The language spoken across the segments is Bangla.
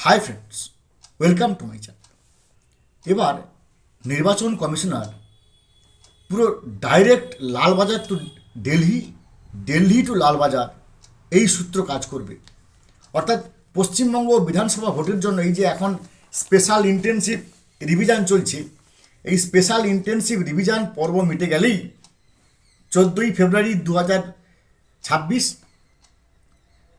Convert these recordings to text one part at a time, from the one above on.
High friends, welcome to my channel. এবার নির্বাচন কমিশনার পুরো direct Lalbazar to Delhi, Delhi to Lalbazar এই সূত্র কাজ করবে। অর্থাৎ পশ্চিমবঙ্গ বিধানসভা ভোটের জন্য এই যে এখন স্পেশাল ইন্টেনসিভ রিভিশন চলছে, এই স্পেশাল ইন্টেনসিভ রিভিশন পর্ব মিটে গেলেই 14ই ফেব্রুয়ারি 2026,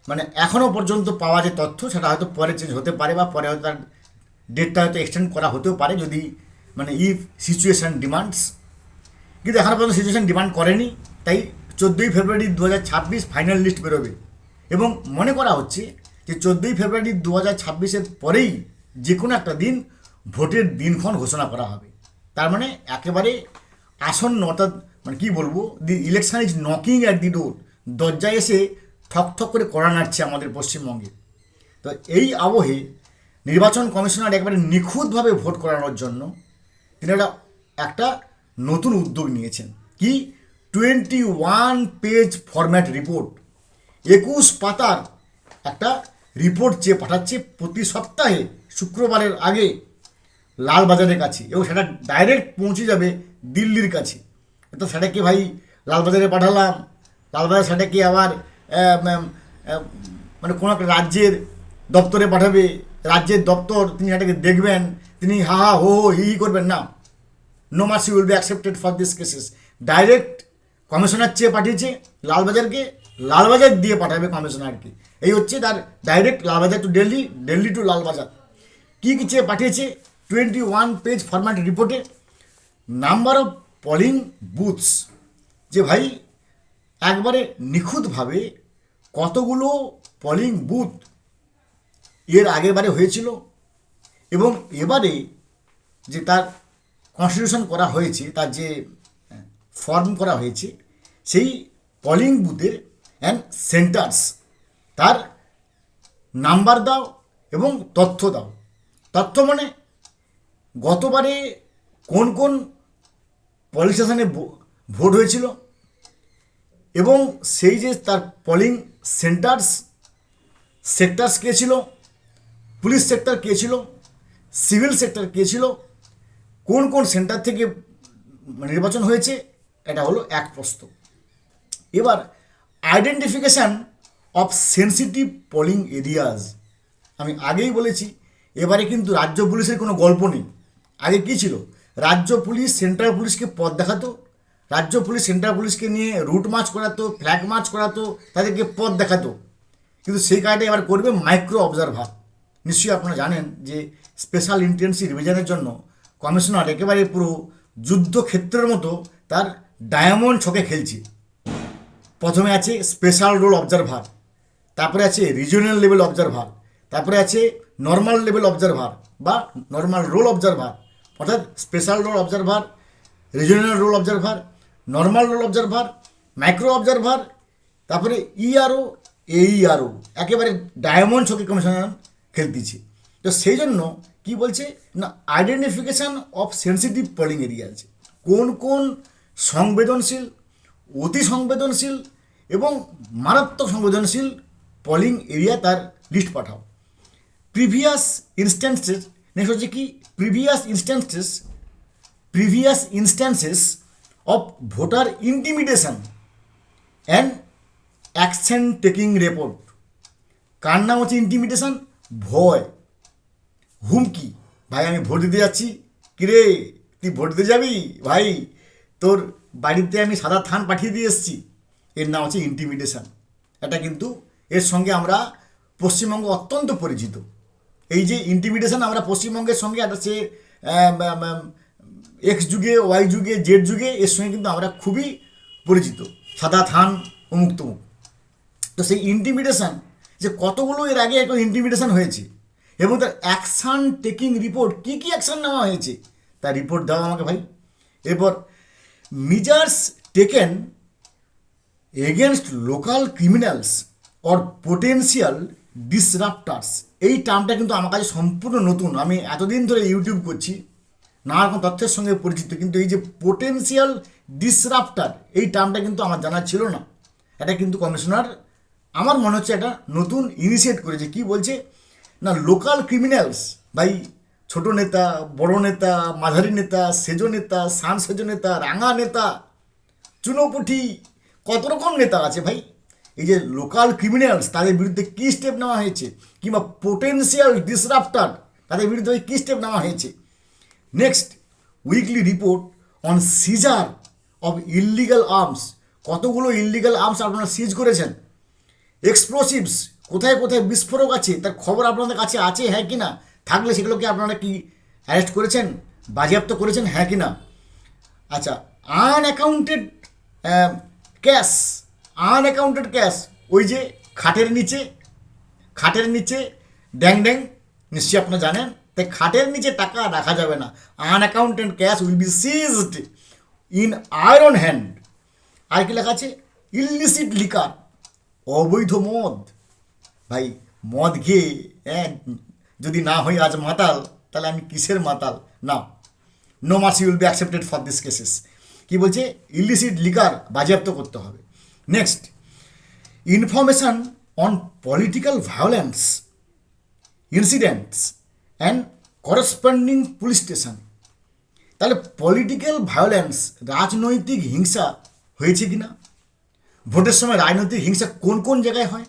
মানে এখনও পর্যন্ত পাওয়া যে তথ্য সেটা হয়তো পরে চেঞ্জ হতে পারে বা পরে হয়তো তার ডেটটা হয়তো এক্সটেন্ড করা হতেও পারে যদি মানে ইফ সিচুয়েশান ডিমান্ডস, কিন্তু এখনও পর্যন্ত সিচুয়েশান ডিমান্ড করেনি। তাই 14ই ফেব্রুয়ারি 2026 ফাইনাল লিস্ট বেরোবে এবং মনে করা হচ্ছে যে 14ই ফেব্রুয়ারি 2026-এর পরেই যে কোনো একটা দিন ভোটের দিনক্ষণ ঘোষণা করা হবে। তার মানে একেবারে আসন্ন, অর্থাৎ মানে কী বলবো, the election is knocking at the door, দরজায় এসে ঠক করে কড়া নাড়ছে আমাদের পশ্চিমবঙ্গে। তো এই আবহে নির্বাচন কমিশনার একবারে নিখুঁতভাবে ভোট করানোর জন্য তিনি একটা নতুন উদ্যোগ নিয়েছেন। কি? 21 পেজ ফরম্যাট রিপোর্ট, 21 পাতার একটা রিপোর্ট চেয়ে পাঠাচ্ছে প্রতি সপ্তাহে শুক্রবারের আগে লালবাজারের কাছে, এবং সেটা ডাইরেক্ট পৌঁছে যাবে দিল্লির কাছে। তো সেটাকে ভাই লালবাজারে পাঠালাম, লালবাজার সেটাকে আবার মানে কোনো একটা রাজ্যের দপ্তরে পাঠাবে, রাজ্যের দপ্তর তিনি সেটাকে দেখবেন, তিনি হা হা হো হো হি হি করবেন না। No mercy will be accepted for this cases. Direct commissioner চেয়ে পাঠিয়েছে লালবাজারকে, লালবাজার দিয়ে পাঠাবে কমিশনারকে। এই হচ্ছে তার direct Lalbazar to Delhi, Delhi to Lalbazar. কী কী চেয়ে পাঠিয়েছে 21 পেজ ফরম্যাট রিপোর্টে? নাম্বার অফ পোলিং বুথস, যে ভাই একবারে নিখুঁতভাবে কতগুলো পোলিং বুথ এর আগেরবারে হয়েছিল এবং এবারে যে তার কনস্টিটিউশন করা হয়েছে, তার যে ফর্ম করা হয়েছে, সেই পোলিং বুথের অ্যান্ড সেন্টার্স তার নাম্বার দাও এবং তথ্য দাও। তথ্য মানে গতবারে কোন কোন পোলিং স্টেশনে ভোট হয়েছিল এবং সেই যে তার পোলিং সেক্টরস কে ছিল, পুলিশ সেক্টর কে ছিল, সিভিল সেক্টর কে ছিল, কোন কোন সেন্টার থেকে নির্বাচন হয়েছে, এটা হলো এক প্রশ্ন। এবার identification of sensitive polling areas, আমি আগেই বলেছি এবারে কিন্তু রাজ্য পুলিশের কোনো গল্প নেই। আগে কী ছিল? রাজ্য পুলিশ সেন্ট্রাল পুলিশকে পথ দেখাতো, রাজ্য পুলিশ সেন্ট্রাল পুলিশকে নিয়ে রুট মার্চ করাতো, ফ্ল্যাগ মার্চ করাতো, তাদেরকে পথ দেখাতো। কিন্তু সেই কাজটা এবার করবে মাইক্রো অবজারভার। নিশ্চয়ই আপনারা জানেন যে স্পেশাল ইন্টেন্সিভ রিভিশনের জন্য কমিশনার একেবারে পুরো যুদ্ধক্ষেত্রের মতো তার ডায়মন্ড ছকে খেলছে। প্রথমে আছে স্পেশাল রোল অবজারভার, তারপরে আছে রিজিওনাল লেভেল অবজারভার, তারপরে আছে নর্মাল লেভেল অবজারভার বা নর্মাল রোল অবজারভার, অর্থাৎ special roll observer, regional roll observer, normal roll observer, micro observer, তারপরে ইআরও, এইআরও, একেবারে ডায়মন্ড ছকে কমিশনার খেলতেছে। তো সেই জন্য কি বলছে না, identification of sensitive polling area আছে, কোন কোন সংবেদনশীল, অতি সংবেদনশীল এবং মারাত্মক সংবেদনশীল পোলিং এরিয়া, তার লিস্ট পাঠাও। প্রিভিয়াস ইনস্ট্যান্সেস, নেক্সট হচ্ছে কি previous instances of voter intimidation and action taking report. কার নাম হচ্ছে ইন্টিমিডেশন? ভয়, হুমকি। ভাই আমি ভোট দিতে যাচ্ছি, কিরে তুই ভোট দিতে যাবি, ভাই তোর বাড়িতে আমি সাদা থান পাঠিয়ে দিয়ে এসেছি, এর নাম হচ্ছে ইন্টিমিডেশন। এটা কিন্তু এর সঙ্গে আমরা পশ্চিমবঙ্গ অত্যন্ত পরিচিত। এই যে ইন্টিমিডেশন আমরা পশ্চিমবঙ্গের সঙ্গে একটা সে এক্স যুগে, ওয়াই যুগে, জেড যুগে এর সঙ্গে কিন্তু আমরা খুবই পরিচিত, সাদা থান, অমুক তমুক। তো সেই ইন্টিমিডেশন যে কতগুলো এর আগে একটা ইন্টিমিডেশন হয়েছে এবং তার অ্যাকশান টেকিং রিপোর্ট, কী কী অ্যাকশান নেওয়া হয়েছে তার রিপোর্ট দাও আমাকে ভাই। এরপর measures taken against local criminals or potential disruptors. এই টার্মটা কিন্তু আমার কাছে সম্পূর্ণ নতুন। আমি এতদিন ধরে ইউটিউব করছি, নানা রকম তথ্যের সঙ্গে পরিচিত, কিন্তু এই যে পোটেন্সিয়াল ডিসরাপ্টার এই টার্মটা কিন্তু আমার জানা ছিল না। এটা কিন্তু কমিশনার আমার মনে হচ্ছে একটা নতুন ইনিশিয়েট করেছে। কি বলছে? না লোকাল ক্রিমিনালস ভাই, ছোট নেতা, বড় নেতা, মাঝারি নেতা, সেজো নেতা, সান সেজো নেতা, রাঙা নেতা, চুনোপুটি, কত রকম নেতা আছে ভাই। এই যে লোকাল ক্রিমিনালস, তাদের বিরুদ্ধে কী স্টেপ নেওয়া হয়েছে, কিংবা পোটেন্সিয়াল ডিসরাপ্টার, তাদের বিরুদ্ধে কী স্টেপ নেওয়া হয়েছে। Next, weekly report on seizure of illegal arms, কতগুলো ইললিগাল আর্মস আপনারা সিজ করেছেন। এক্সপ্লোসিভস, কোথায় কোথায় বিস্ফোরক আছে তার খবর আপনাদের কাছে আছে হ্যাঁ কি না, থাকলে সেগুলোকে আপনারা কি অ্যারেস্ট করেছেন, বাজেয়াপ্ত করেছেন হ্যাঁ কি না। আচ্ছা, আনঅ্যাকাউন্টেড ক্যাশ, আনঅ্যাকাউন্টেড ক্যাশ, ওই যে খাটের নিচে ড্যাং ড্যাং, নিশ্চয়ই আপনারা জানেন, তাই খাটের নিচে টাকা রাখা যাবে না। Unaccounted cash will be seized in iron hand. আর কি লেখা আছে, ইললিসিট লিকার, অবৈধ মদ। ভাই মদ খেয়ে যদি না হই আজ মাতাল, তাহলে আমি কিসের মাতাল না। No mercy will be accepted for this cases. কী বলছে, ইলিসিট লিকার বাজেয়াপ্ত করতে হবে। Next, information on political violence incidents and corresponding police station. তাহলে পলিটিক্যাল ভায়োলেন্স, রাজনৈতিক হিংসা হয়েছে কি না, ভোটের সময় রাজনৈতিক হিংসা কোন কোন জায়গায় হয়,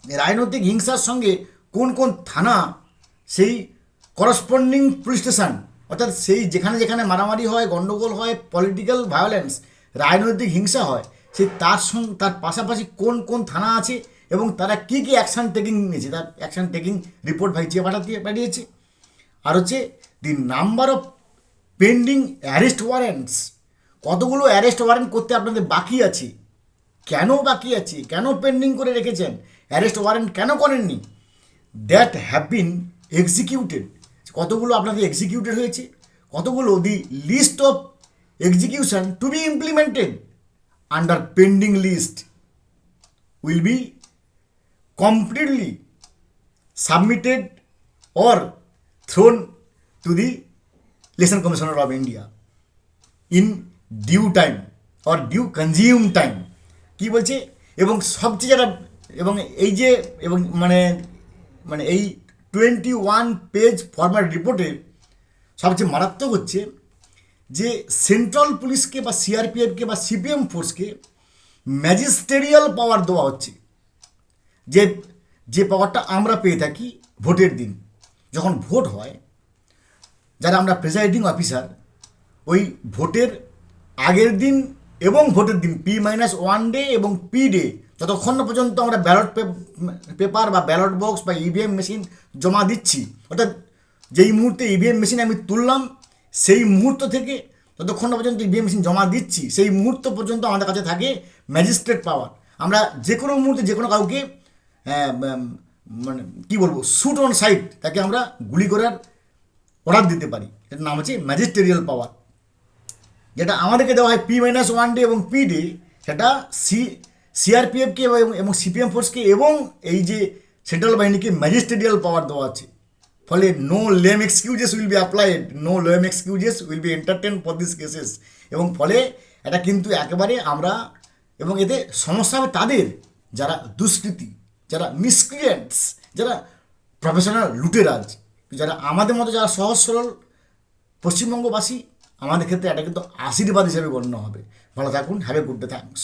রাজনৈতিক হিংসার সঙ্গে কোন কোন থানা, সেই করসপন্ডিং পুলিশ স্টেশন, অর্থাৎ সেই যেখানে যেখানে মারামারি হয়, গণ্ডগোল হয়, পলিটিক্যাল ভায়োলেন্স, রাজনৈতিক হিংসা হয়, সেই তার পাশাপাশি কোন কোন থানা আছে এবং তারা কী কী অ্যাকশান টেকিং নিয়েছে, তার অ্যাকশান টেকিং রিপোর্ট ভাই চেয়ে পাঠিয়েছে। আর হচ্ছে the number of pending arrest warrants, কতগুলো অ্যারেস্ট ওয়ারেন্ট করতে আপনাদের বাকি আছে, কেন বাকি আছে, কেন পেন্ডিং করে রেখেছেন, অ্যারেস্ট ওয়ারেন্ট কেন করেননি। দ্যাট হ্যাভ বিন এক্সিকিউটেড, কতগুলো আপনাদের এক্সিকিউটেড হয়েছে, কতগুলো the list of execution to be implemented under pending list will be completely submitted or thrown to the Election Commissioner of India in due time or due consume time। কি বলছে, এবং সবচেয়ে যারা, এবং এই যে, এবং মানে এই 21 পেজ ফরম্যাট রিপোর্টের সবচেয়ে মারাত্মক হচ্ছে যে সেন্ট্রাল পুলিশকে বা সিআরপিএফকে বা সিপিএম ফোর্সকে ম্যাজিস্টেরিয়াল পাওয়ার দেওয়া হচ্ছে, যে পাওয়ারটা আমরা পেয়ে থাকি ভোটের দিন। যখন ভোট হয়, যারা আমরা প্রেসাইডিং অফিসার, ওই ভোটের আগের দিন এবং ভোটের দিন P-1 ডে এবং P ডে, যতক্ষণ না পর্যন্ত আমরা ব্যালট পেপার বা ব্যালট বক্স বা ইভিএম মেশিন জমা দিচ্ছি, অর্থাৎ যেই মুহূর্তে ইভিএম মেশিন আমি তুললাম সেই মুহূর্ত থেকে যতক্ষণ না পর্যন্ত ইভিএম মেশিন জমা দিচ্ছি, সেই মুহূর্ত পর্যন্ত আমাদের কাছে থাকে ম্যাজিস্ট্রেট পাওয়ার। আমরা যে কোনো মুহূর্তে যে কোনো কাউকে কী বলবো, শুট অন সাইট, তাকে আমরা গুলি করার অর্ডার দিতে পারি। এটার নাম হচ্ছে ম্যাজিস্টেরিয়াল পাওয়ার। যেটা আমাদেরকে দেওয়া হয় P-1 ডে এবং P ডে, সেটা সিআরপিএফকে এবং সিপিএম ফোর্সকে এবং এই যে সেন্ট্রাল বাহিনীকে ম্যাজিস্টেরিয়াল পাওয়ার দেওয়া আছে। ফলে no lame excuses will be applied, no lame excuses will be entertain for this cases. এবং ফলে এটা কিন্তু একেবারে আমরা, এবং এতে সমস্যা হবে তাদের যারা দুষ্কৃতী, যারা মিসক্রিয়েন্টস, যারা প্রফেশনাল লুটেরাজ, যারা আমাদের মতো যারা সহজ সরল পশ্চিমবঙ্গবাসী, আমাদের ক্ষেত্রে এটা কিন্তু আশীর্বাদ হিসেবে গণ্য হবে। ভালো থাকুন, have a good day, thanks.